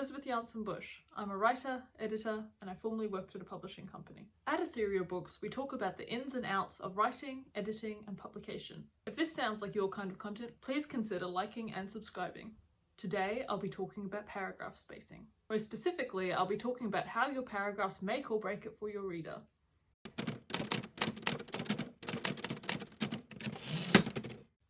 Elizabeth Bush. I'm a writer, editor, and I formerly worked at a publishing company. At Ethereal Books, we talk about the ins and outs of writing, editing, and publication. If this sounds like your kind of content, please consider liking and subscribing. Today, I'll be talking about paragraph spacing. Most specifically, I'll be talking about how your paragraphs make or break it for your reader.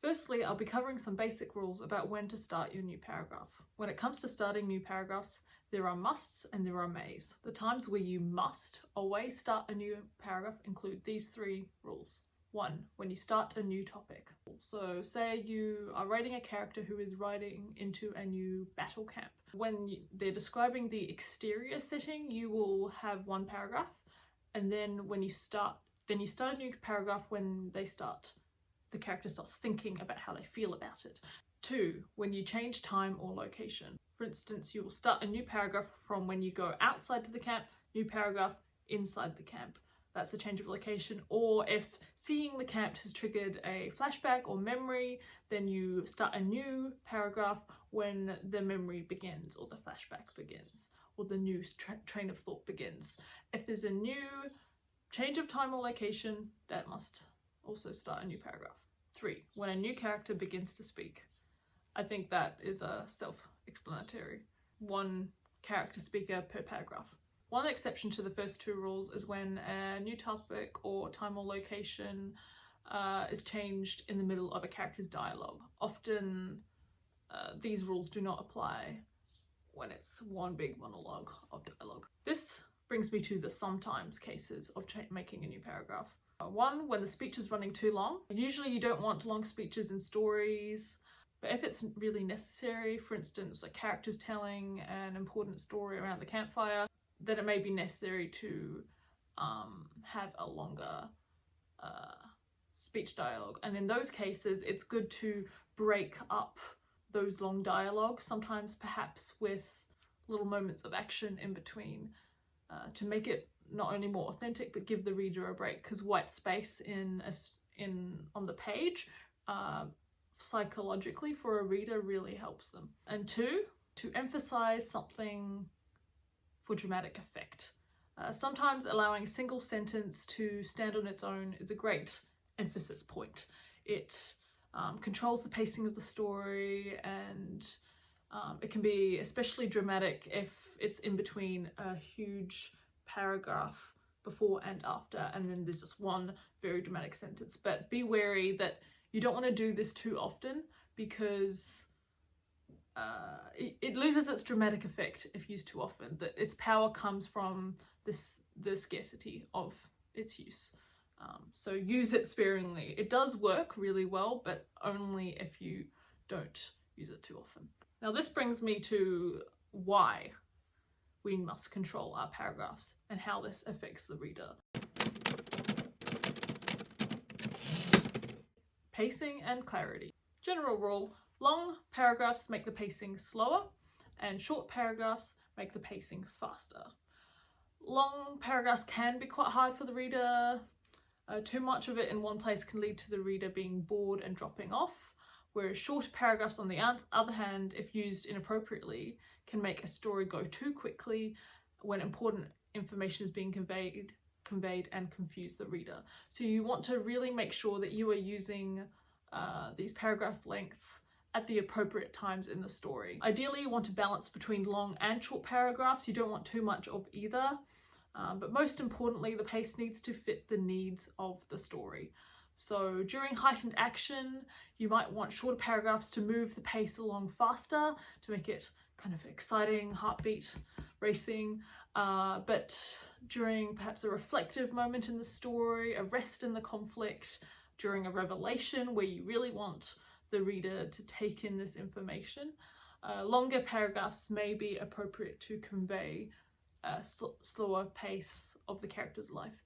Firstly, I'll be covering some basic rules about when to start your new paragraph. When it comes to starting new paragraphs, there are musts and there are mays. The times where you must always start a new paragraph include these 3 rules. 1. When you start a new topic. So say you are writing a character who is riding into a new battle camp. When they're describing the exterior setting, you will have 1 paragraph, and then you start a new paragraph when the character starts thinking about how they feel about it. 2. When you change time or location. For instance, you will start a new paragraph from when you go outside to the camp, new paragraph inside the camp. That's a change of location. Or if seeing the camp has triggered a flashback or memory, then you start a new paragraph when the memory begins or the flashback begins or the new train of thought begins. If there's a new change of time or location, that must also start a new paragraph. 3. When a new character begins to speak. I think that is self-explanatory. 1 character speaker per paragraph. One exception to the first 2 rules is when a new topic or time or location is changed in the middle of a character's dialogue. Often these rules do not apply when it's one big monologue of dialogue. This brings me to the sometimes cases of making a new paragraph. 1. When the speech is running too long. Usually you don't want long speeches in stories, but if it's really necessary, for instance, a character's telling an important story around the campfire, then it may be necessary to have a longer speech dialogue. And in those cases, it's good to break up those long dialogues, sometimes perhaps with little moments of action in between, to make it not only more authentic but give the reader a break, because white space on the page psychologically for a reader really helps them. And 2, to emphasize something for dramatic effect. Sometimes allowing a single sentence to stand on its own is a great emphasis point. It controls the pacing of the story, and it can be especially dramatic if it's in between a huge paragraph before and after, and then there's just 1 very dramatic sentence. But be wary that you don't want to do this too often, because it loses its dramatic effect if used too often. That its power comes from the scarcity of its use. So use it sparingly. It does work really well, but only if you don't use it too often. Now this brings me to why we must control our paragraphs and how this affects the reader. Pacing and clarity. General rule: long paragraphs make the pacing slower and short paragraphs make the pacing faster. Long paragraphs can be quite hard for the reader. Too much of it in one place can lead to the reader being bored and dropping off, whereas shorter paragraphs, on the other hand, if used inappropriately, can make a story go too quickly when important information is being conveyed and confuse the reader. So you want to really make sure that you are using these paragraph lengths at the appropriate times in the story. Ideally, you want to balance between long and short paragraphs. You don't want too much of either. But most importantly, the pace needs to fit the needs of the story. So during heightened action, you might want shorter paragraphs to move the pace along faster, to make it kind of exciting, heartbeat racing. But during perhaps a reflective moment in the story, a rest in the conflict, during a revelation where you really want the reader to take in this information, longer paragraphs may be appropriate to convey a slower pace of the character's life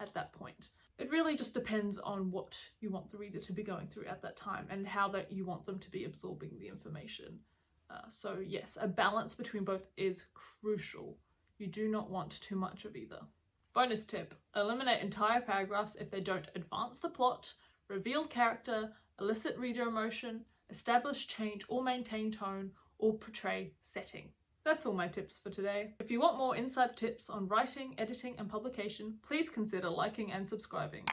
at that point. It really just depends on what you want the reader to be going through at that time and how that you want them to be absorbing the information. So yes, a balance between both is crucial. You do not want too much of either. Bonus tip: eliminate entire paragraphs if they don't advance the plot, reveal character, elicit reader emotion, establish change or maintain tone, or portray setting. That's all my tips for today. If you want more inside tips on writing, editing, and publication, please consider liking and subscribing.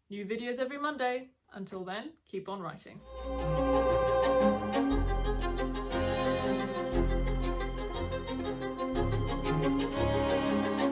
New videos every Monday. Until then, keep on writing.